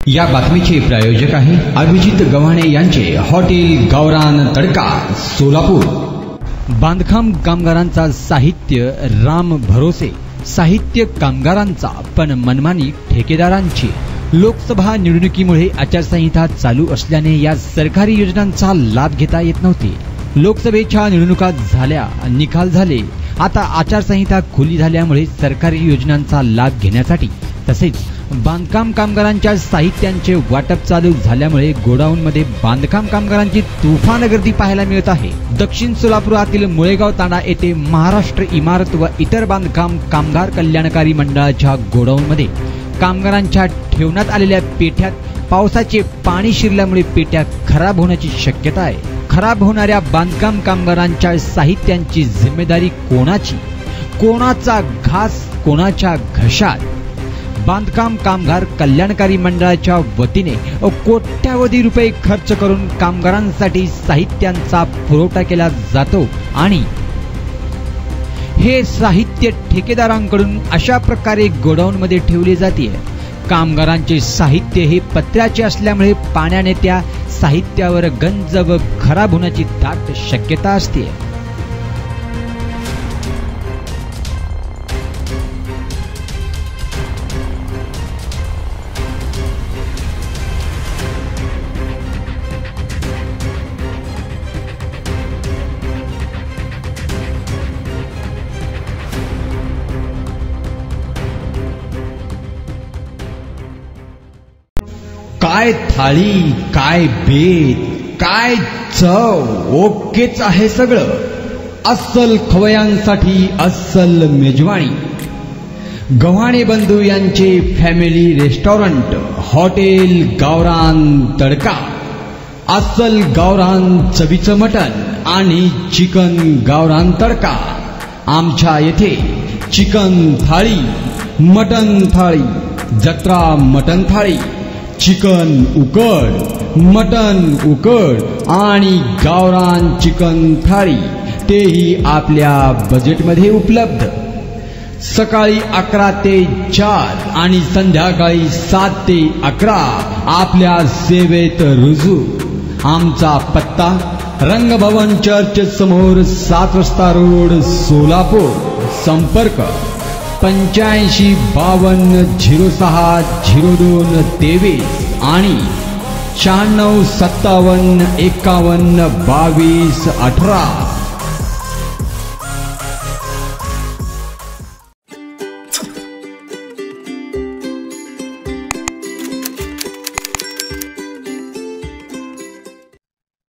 या बातमीचे प्रायोजक आहे अभिजित गव्हाणे यांचे हॉटेल गावरान तडका सोलापूर। बांधकाम कामगारांचा साहित्य राम भरोसे, साहित्य कामगारांचा पण मनमानी ठेकेदारांची। लोकसभा निवडणुकीमुळे आचारसंहिता चालू असल्याने या सरकारी योजनांचा लाभ घेता येत नव्हते। लोकसभेच्या निवडणुका झाल्या, निकाल झाले, आता आचारसंहिता खुली झाल्यामुळे सरकारी योजनांचा लाभ घेण्यासाठी तसेच बांधकाम कामगारांच्या साहित्यांचे वाटप चालू झाल्यामुळे गोडाऊनमध्ये बांधकाम कामगारांची तुफान गर्दी पाहायला मिळत आहे। दक्षिण सोलापुरातील मुळेगाव तांडा येथे महाराष्ट्र इमारत व इतर बांधकाम कामगार कल्याणकारी मंडळाच्या गोडाऊनमध्ये कामगारांच्या ठेवण्यात आलेल्या पेट्यात पावसाचे पाणी शिरल्यामुळे पेट्या खराब होण्याची शक्यता आहे। खराब होणाऱ्या बांधकाम कामगारांच्या साहित्यांची जिम्मेदारी कोणाची? कोणाचा घास कोणाच्या घशात? बांधकाम कामगार कल्याणकारी मंडळाच्या वतीने कोट्यावधी रुपये खर्च करून कामगारांसाठी साहित्यांचा पुरवठा केला जातो आणि हे साहित्य ठेकेदारांकडून अशा प्रकारे गोडाऊनमध्ये ठेवले जाते। कामगारांचे साहित्य हे पत्र्याचे असल्यामुळे पाण्याने त्या साहित्यावर गंज व खराब होण्याची दाट शक्यता असते। काय थाळी, काय बेत, काय चव, ओकेच आहे सगळं। अस्सल खवयांसाठी अस्सल मेजवानी। गव्हाणे बंधू यांचे फॅमिली रेस्टॉरंट हॉटेल गावरान तडका। अस्सल गावरान चवीचं मटण आणि चिकन गावरान तडका। आमच्या येथे चिकन थाळी, मटण थाळी, जत्रा मटण थाळी, चिकन उकड, मटन उकड आणि गावरान चिकन थाळी तेही आपल्या बजेटमध्ये उपलब्ध। सकाळी 11 ते 4 आणि संध्याकाळी 7 ते 11 आपल्या सेवेत रुजू। आमचा पत्ता रंगभवन चर्च समोर 7 रस्ता रोड सोलापूर। संपर्क 85 52 06 02 23 आणि 96 57 51 22 18।